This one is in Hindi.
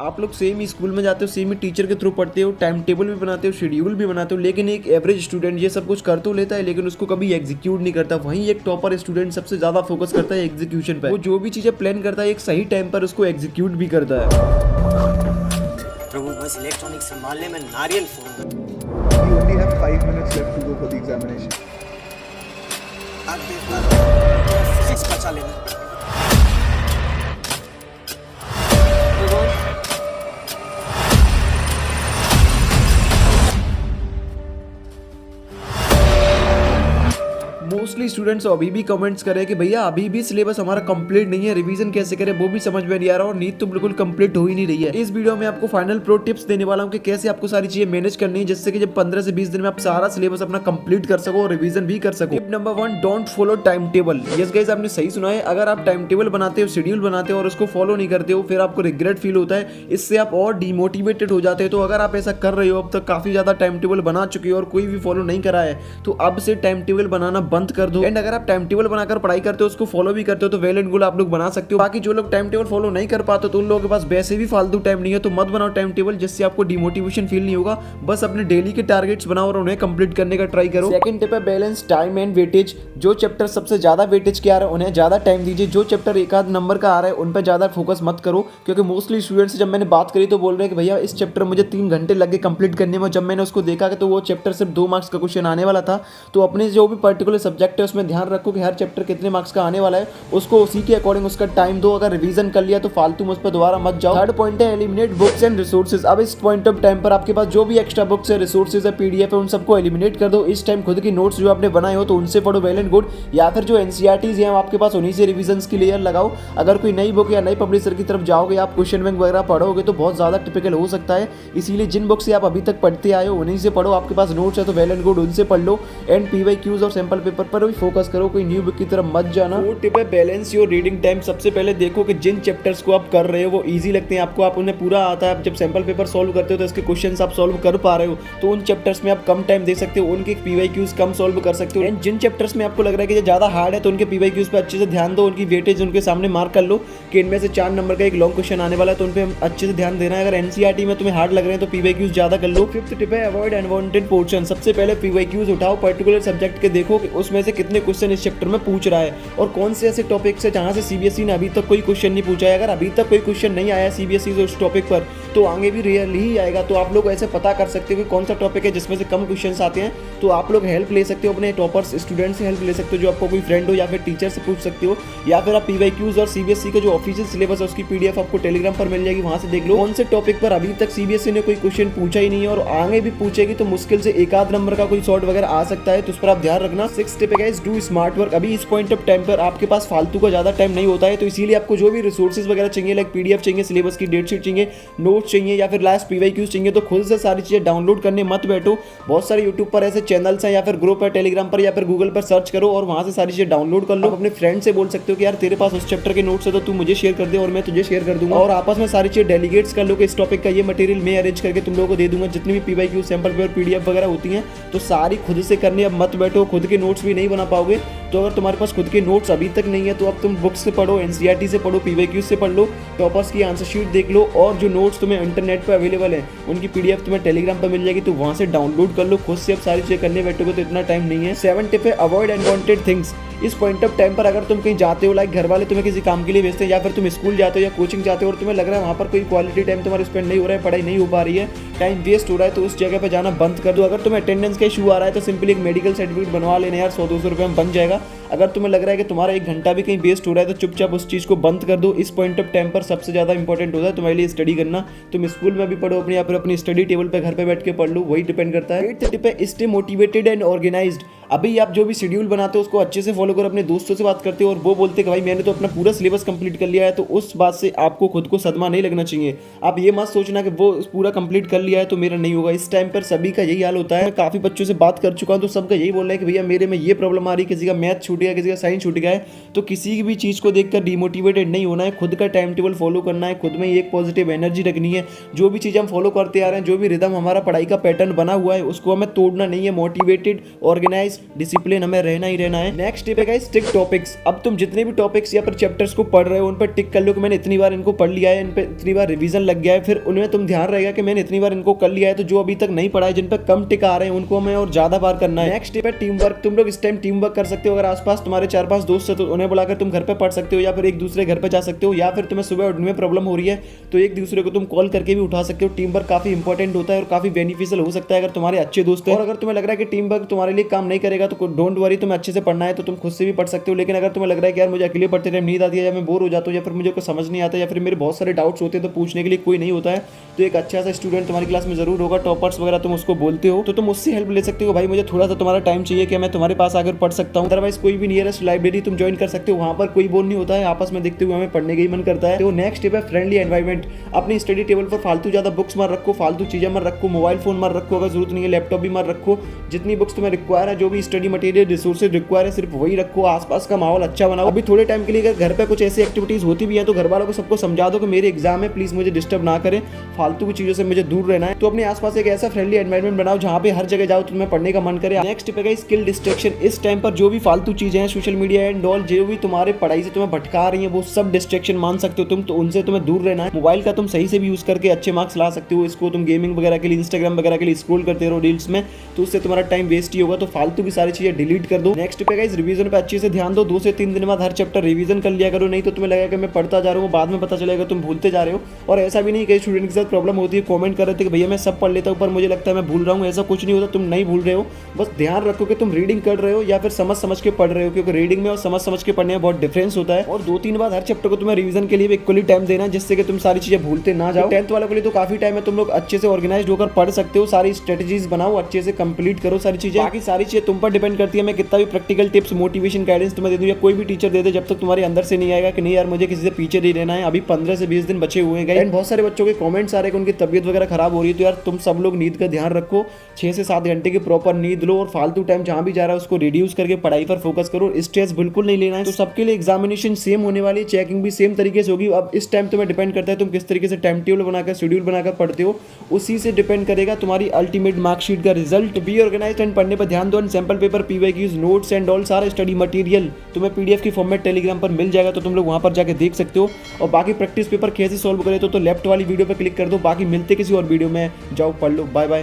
आप लोग सेम ही स्कूल में जाते हो, सेम ही टीचर के थ्रू पढ़ते हो, टाइम टेबल भी बनाते हो, शेड्यूल भी बनाते हो, लेकिन एक एवरेज स्टूडेंट ये सब कुछ कर तो लेता है लेकिन उसको कभी एग्जीक्यूट नहीं करता। वहीं एक टॉपर स्टूडेंट सबसे ज़्यादा फोकस करता है एग्जीक्यूशन पर। वो जो भी चीज़ें प्लान करता है एक सही टाइम पर उसको एग्जीक्यूट भी करता है। प्रभु बस इलेक्ट्रॉनिक संभालने में नारियल फोड़ूंगा। You only have 5 minutes left to go for the examination. आप फिजिक्स बचा लेना। मोस्टली स्टूडेंट्स अभी भी कमेंट्स करें कि भैया अभी भी सिलेबस हमारा कंप्लीट नहीं है, रिवीजन कैसे करें वो भी समझ में नहीं आ रहा और नीट तो बिल्कुल कंप्लीट हो ही नहीं रही है। इस वीडियो में आपको फाइनल प्रो टिप्स देने वाला हूं कि कैसे आपको सारी चीजें मैनेज करनी है जिससे कि जब 15 से 20 दिन में आप सारा सिलेबस अपना कंप्लीट कर सको और रिवीजन भी कर सको। Tip number 1, don't follow time table. Yes guys, आपने सही सुना है। अगर आप टाइम टेबल बनाते हो, शेड्यूल बनाते हो और उसको फॉलो नहीं करते हो फिर आपको रिग्रेट फील होता है, इससे आप और डिमोटिवेटेड हो जाते हो। तो अगर आप ऐसा कर रहे हो, अब तक काफी ज्यादा टाइम टेबल बना चुके हो और कोई भी फॉलो नहीं करा है, तो अब से टाइम टेबल बनाना बंद कर दो। एंड अगर आप टाइम टेबल बनाकर पढ़ाई करते हो, उसको फॉलो भी करते हो, तो वेल एंड गुड, आप लोग बना सकते हो। बाकी जो लोग टाइम टेबल फॉलो नहीं कर पाते तो उन लोगों के पास वैसे भी फालतू टाइम नहीं है, तो मत बनाओ टाइम टेबल जिससे आपको डिमोटिवेशन फील नहीं होगा। बस अपने डेली के टारगेट्स बनाओ और उन्हें कंप्लीट करने का ट्राई करो। सेकंड टिप है बैलेंस टाइम एंड वेटेज। जो चैप्टर सबसे ज्यादा वेटेज के आ रहे हैं उन्हें ज्यादा टाइम दीजिए, जो चैप्टर एक आध नंबर का आ रहा है उन पर ज्यादा फोकस मत करो। क्योंकि मोस्टली स्टूडेंट्स से जब मैंने बात करी तो बोल रहे हैं कि भैया इस चैप्टर मुझे 3 घंटे लगे कंप्लीट करने में। जब मैंने उसको देखा कि तो वो चैप्टर सिर्फ 2 मार्क्स का क्वेश्चन आने वाला था। तो अपने जो भी पर्टिकुलर सब्जेक्ट है उसमें ध्यान रखो कि हर चैप्टर कितने मार्क्स का आने वाला है, उसको उसी के अकॉर्डिंग उसका टाइम दो। अगर रिवीजन कर लिया तो फालतू मुझ पर दोबारा मत जाओ। थर्ड पॉइंट है एलिमिनेट बुक्स एंड रिसोर्सेज। अब इस पॉइंट ऑफ टाइम पर आपके पास जो भी एक्स्ट्रा बुक्स है, रिसोर्सेज है, पीडीएफ है, उन सबको एलिमिनेट कर दो। इस टाइम खुद की नोट्स जो आपने बनाए हो तो उनसे पढ़ो, वेल एंड गुड। या फिर जो एनसीईआरटीज हैं आपके पास उन्हीं से रिवीजन की लेयर लगाओ। अगर कोई नई बुक या नई पब्लिशर की तरफ जाओगे, आप क्वेश्चन बैंक वगैरह पढ़ोगे तो बहुत ज्यादा टिपिकल हो सकता है। इसीलिए जिन बुक से आप अभी तक पढ़ते आए हो उन्हीं से पढ़ो। आपके पास नोट्स है तो वेल एंड गुड, उनसे पढ़ लो। एंड पीवाईक्यूज और सैंपल पेपर पर भी फोकस करो, कोई न्यू बुक की तरफ मत जाना। वो टिप है बैलेंस योर रीडिंग टाइम। सबसे पहले देखो कि जिन चैप्टर्स को आप कर रहे हो वो इजी लगते हैं आपको, आप उन्हें पूरा आता है। आप जब सैंपल पेपर सॉल्व करते हो तो इसके क्वेश्चंस आप सॉल्व कर पा रहे हो तो उन चैप्टर्स में आप कम टाइम दे सकते हो, उनके पीवाईक्यूज कम सॉल्व कर सकते हो। एंड जिन चैप्टर्स में आपको लग रहा है कि ये ज्यादा हार्ड है तो उनके पीवाईक्यूज पे अच्छे से ध्यान दो, उनकी वेटेज उनके सामने मार्क कर लो कि इनमें से 4 नंबर का एक लॉन्ग क्वेश्चन आने वाला है तो उन पे अच्छे से ध्यान देना है। अगर एनसीईआरटी में तुम्हें हार्ड लग रहे हैं तो पीवाईक्यूज ज्यादा कर लो। फिफ्थ टिप है अवॉइड अनवांटेड पोर्शन। सबसे पहले पीवाईक्यूज उठाओ, पर्टिकुलर सब्जेक्ट के देखो कि उसमें से कितने क्वेश्चन इस चैप्टर में पूछ रहा है और कौन से ऐसे टॉपिक्स है जहां से सीबीएसई ने अभी तक कोई क्वेश्चन नहीं पूछा है। अगर अभी तक कोई क्वेश्चन नहीं आया सीबीएसई से उस टॉपिक पर तो आगे भी रियली ही आएगा। तो आप लोग ऐसे पता कर सकते हो कि कौन सा टॉपिक है जिसमें से कम क्वेश्चंस आते हैं। तो आप लोग हेल्प ले सकते हो, अपने टॉपर्स स्टूडेंट से हेल्प ले सकते हो, जो आपको कोई फ्रेंड हो या फिर टीचर से पूछ सकते हो। या फिर आप पीवाईक्यूज और सीबीएसई का जो ऑफिशियल सिलेबस है उसकी पीडीएफ आपको टेलीग्राम पर मिल जाएगी, वहां से देख लो कौन से टॉपिक पर अभी तक सीबीएसई ने कोई क्वेश्चन पूछा ही नहीं है और आगे भी पूछेगी तो मुश्किल से एक आध नंबर का कोई शॉर्ट वगैरह आ सकता है, तो उस पर आप ध्यान रखना। सिक्स्थ टिप है डू स्मार्ट वर्क। अभी इस पॉइंट ऑफ टाइम पर आपके पास फालतू का ज्यादा टाइम नहीं होता है, तो इसीलिए आपको जो भी रिसोर्सेज वगैरह चाहिए, लाइक पीडीएफ चाहिए, सिलेबस की डेट शीट चाहिए, नोट्स चाहिए या फिर लास्ट पीवाईक्यूज चाहिए, तो खुद से सारी चीजें डाउनलोड करने मत बैठो। बहुत सारे यूट्यूब पर ऐसे चैनल्स हैं या फिर ग्रुप है टेलीग्राम पर या फिर गूगल पर सर्च करो और वहां से सारी चीजें डाउनलोड कर लो। अपने फ्रेंड से बोल सकते हो कि यार तेरे पास उस चैप्टर के नोट्स है तो तू मुझे शेयर कर दे और मैं तुझे शेयर कर दूंगा, और आपस में सारी चीजें डेलीगेट्स कर लो कि इस टॉपिक का ये मटेरियल मैं अरेंज करके तुम लोगों को दे दूंगा। जितनी भी पीवाईक्यू, सैंपल पेपर, पीडीएफ वगैरह होती हैं तो सारी खुद से करनी, अब मत बैठो। खुद के नोट्स भी नहीं बना पाओगे तो अगर तुम्हारे पास खुद के नोट्स अभी तक नहीं है तो अब तुम बुक्स से पढ़ो, एनसीईआरटी से पढ़ो, पीवाईक्यू से पढ़ लो, टॉपर्स की आंसर शीट देख लो और जो नोट्स तुम्हें इंटरनेट पर अवेलेबल है उनकी पीडीएफ तुम्हें टेलीग्राम पर मिल जाएगी तो वहां से डाउनलोड कर लो। खुद से अब सारी चीजें करने बैठोगे तो इतना टाइम नहीं है। 7 टिप है अवॉइड अनवांटेड थिंग्स। इस पॉइंट ऑफ टाइम पर अगर तुम कहीं जाते हो, लाइक घर वाले तुम्हें किसी काम के लिए भेजते हैं या फिर तुम स्कूल जाते हो या कोचिंग जाते हो और तुम्हें लग रहा है वहाँ पर कोई क्वालिटी टाइम तुम्हारा स्पेंड नहीं हो रहा है, पढ़ाई नहीं हो पा रही है, टाइम वेस्ट हो रहा है, तो उस जगह पर जाना बंद कर दो। अगर तुम्हें अटेंडेंस का इशू आ रहा है तो सिंपली एक मेडिकल सर्टिफिकेट बनवा लेना यार, 100-200 रुपये में बन जाएगा। अगर तुम्हें लग रहा है कि तुम्हारा 1 घंटा भी कहीं वेस्ट हो रहा है तो चुपचाप उस चीज़ को बंद कर दो। इस पॉइंट ऑफ टाइम पर सबसे ज़्यादा इंपॉर्टेंट होता है तुम्हारे लिए स्टडी करना। तुम स्कूल में भी पढ़ो अपनी या फिर अपनी स्टडी टेबल पर घर पे बैठ के पढ़ लो, वही डिपेंड करता है। 8th टिप है स्टे मोटिवेटेड एंड ऑर्गेनाइज्ड। अभी आप जो भी शेड्यूल बनाते हो उसको अच्छे से फॉलो करो। अपने दोस्तों से बात करते हो और वो बोलते कि भाई मैंने तो अपना पूरा सिलेबस कंप्लीट कर लिया है, तो उस बात से आपको खुद को सदमा नहीं लगना चाहिए। आप ये मत सोचना कि वो पूरा कंप्लीट कर लिया है तो मेरा नहीं होगा। इस टाइम पर सभी का यही हाल होता है। मैं काफ़ी बच्चों से बात कर चुका हूँ तो सबका यही बोल रहा है कि भैया मेरे में ये प्रॉब्लम आ रही है, किसी का मैथ छूट गया, किसी का साइंस छूट गया है। तो किसी भी चीज़ को देखकर डिमोटिवेटेड नहीं होना है, खुद का टाइम टेबल फॉलो करना है, खुद में एक पॉजिटिव एनर्जी रखनी है। जो भी चीज़ हम फॉलो करते आ रहे हैं, जो भी रिदम हमारा पढ़ाई का पैटर्न बना हुआ है उसको हमें तोड़ना नहीं है। मोटिवेटेड, ऑर्गेनाइज, गाइस डिसिप्लिन हमें रहना ही रहना है। नेक्स्ट स्टेप है गाइस टिक टॉपिक्स। अब तुम जितने भी टॉपिक्स या फिर चैप्टर्स को पढ़ रहे हो उन पर टिक कर लो कि मैंने इतनी बार इनको पढ़ लिया है, इन पे इतनी बार रिवीजन लग गया है। फिर उनमें तुम ध्यान रहेगा कि मैंने इतनी बार इनको कर लिया है, तो जो अभी तक नहीं पढ़ा है, जिन पर कम टिक आ रहे हैं, उनको हमें और ज्यादा बार करना है। नेक्स्ट स्टेप है टीम वर्क। तुम लोग इस टाइम टीम वर्क कर सकते हो। अगर आसपास तुम्हारे 4-5 दोस्त है तो उन्हें बुलाकर तुम घर पे पढ़ सकते हो, या फिर एक दूसरे घर पे जा सकते हो, या फिर तुम्हें सुबह उठने में प्रॉब्लम हो रही है तो एक दूसरे को तुम कॉल करके भी उठा सकते हो। टीम वर्क काफी इंपॉर्टेंट होता है और काफी बेनिफिशियल हो सकता है अगर तुम्हारे अच्छे दोस्त हैं। और अगर तुम्हें लग रहा है कि टीम वर्क तुम्हारे लिए काम नहीं करेगा तो डोंट वरी, तुम्हें अच्छे से पढ़ना है तो तुम खुद से भी पढ़ सकते हो। लेकिन अगर तुम्हें लग रहा है कि यार मुझे अकेले पढ़ते टाइम नींद आती है, या मैं बोर हो जाता हूँ, या फिर मुझे कुछ समझ नहीं आता, या फिर मेरे बहुत सारे डाउट्स होते हैं तो पूछने के लिए कोई नहीं होता है, तो एक अच्छा सा स्टूडेंट तुम्हारी क्लास में जरूर होगा, टॉपर्स वगैरह तुम उसको बोलते हो, तो तुम उससे हेल्प ले सकते हो। भाई मुझे थोड़ा सा तुम्हारा टाइम चाहिए कि मैं तुम्हारे पास आकर पढ़ सकता हूँ। अदरवाइज कोई भी नियरेस्ट लाइब्रेरी तुम ज्वाइन कर सकते हो, वहाँ पर कोई बोर नहीं होता है, आपस में देखते हुए हमें पढ़ने का ही मन करता है। तो नेक्स्ट स्टेप है फ्रेंडली एनवायरमेंट। अपनी स्टडी टेबल पर फालतू ज्यादा बुक्स मत रखो, फालतू चीजें मत रखो, मोबाइल फोन मत रखो, अगर जरूरत नहीं है लैपटॉप भी मत रखो। जितनी बुक्स तुम्हें रिक्वायर है, जो भी स्टडी मटेरियल रिसोर्सेज रिक्वायर है, सिर्फ वही रखो। आसपास का माहौल अच्छा बनाओ। अभी थोड़े टाइम के लिए अगर घर पे कुछ ऐसी एक्टिविटीज होती भी है तो घर वालों को सबको समझा दो कि मेरे एग्जाम है, प्लीज मुझे डिस्टर्ब ना करें, फालतू की चीजों से मुझे दूर रहना है। तो अपने आसपास एक ऐसा फ्रेंडली एनवायरमेंट बनाओ जहाँ पे हर जगह जाओ तो तुम्हें पढ़ने का मन करे। नेक्स्ट पे स्किल डिस्ट्रैक्शन। इस टाइम पर जो भी फालतू चीजें हैं, सोशल मीडिया एंड ऑल, जो भी तुम्हारे पढ़ाई से तुम्हें भटका रही है, वो सब डिस्ट्रैक्शन मान सकते हो तुम, तो उनसे तुम्हें दूर रहना है। मोबाइल का तुम सही से भी यूज करके अच्छे मार्क्स ला सकते हो। इसको तुम गेमिंग वगैरह के लिए, इंस्टाग्राम वगैरह के लिए स्क्रॉल करते रहो रील्स में, तो उससे तुम्हारा टाइम वेस्ट ही होगा। तो फालतू की सारी चीजें डिलीट कर दो। नेक्स्ट पे गाइस रिवीजन पे अच्छे से ध्यान दो। 2 से 3 दिन बाद हर चैप्टर रिवीजन कर लिया करो, नहीं तो तुम्हें लगेगा कि मैं पढ़ता जा रहा हूँ, बाद में पता चलेगा तुम भूलते जा रहे हो। और ऐसा भी नहीं, कई स्टूडेंट के साथ प्रॉब्लम होती है, कमेंट कर रहे थे कि भैया मैं सब पढ़ लेता हूँ पर मुझे लगता है मैं भूल रहा हूँ। ऐसा कुछ नहीं होता, तुम नहीं भूल रहे हो, बस ध्यान रखो कि तुम रीडिंग कर रहे हो या फिर समझ समझ के पढ़ रहे हो, क्योंकि रीडिंग में और समझ समझ के पढ़ने में बहुत डिफरेंस होता है। और 2-3 बार हर चैप्टर को तुम्हें रिवीजन के लिए इक्वली टाइम देना, जिससे कि तुम सारी चीजें भूलते ना जाओ। 10th वालों के लिए तो काफी टाइम है, तुम लोग अच्छे से ऑर्गेनाइज होकर पढ़ सकते हो। सारी स्ट्रेटेजीज बनाओ, अच्छे से कंप्लीट करो सारी चीजें। बाकी सारी चीजें तुम पर डिपेंड करती है। मैं कितना भी प्रैक्टिकल टिप्स, मोटिवेशन, गाइडेंस तुम्हें दे दूं या कोई भी टीचर दे दे, जब तक तुम्हारे अंदर से नहीं आएगा कि नहीं यार मुझे किसी से पीछे नहीं रहना है। अभी 15 से 20 दिन बचे हुए हैं। एंड बहुत सारे बच्चों के कमेंट्स आ रहे हैं कि उनकी तबियत वगैरह खराब हो रही है, तो यार तुम सब लोग नींद का ध्यान रखो। 6 से 7 घंटे की प्रॉपर नींद लो और फालतू टाइम जहां भी जा रहा है उसको रिड्यूस करके पढ़ाई पर फोकस करो। स्ट्रेस बिल्कुल नहीं लेना है। तो सबके लिए एग्जामिनेशन सेम होने वाली है, चेकिंग भी सेम तरीके से होगी। अब इस टाइम तुम्हें डिपेंड करता है तुम किस तरीके से टाइम टेबल बनाकर, शेड्यूल बनाकर पढ़ते हो, उसी से डिपेंड करेगा तुम्हारी अल्टीमेट मार्कशीट का रिजल्ट। बी ऑर्गेनाइज्ड एंड पढ़ने पर ध्यान दो। And sample paper, PYQs, notes and all सारा स्टडी मटेरियल तुम्हें पीडीएफ की फॉर्मेट टेलीग्राम पर मिल जाएगा, तो तुम लोग वहां पर जाके देख सकते हो। और बाकी प्रैक्टिस पेपर कैसे सॉल्व करे तो लेफ्ट वाली वीडियो पर क्लिक कर दो। बाकी मिलते किसी और वीडियो में, जाओ पढ़ लो। Bye bye.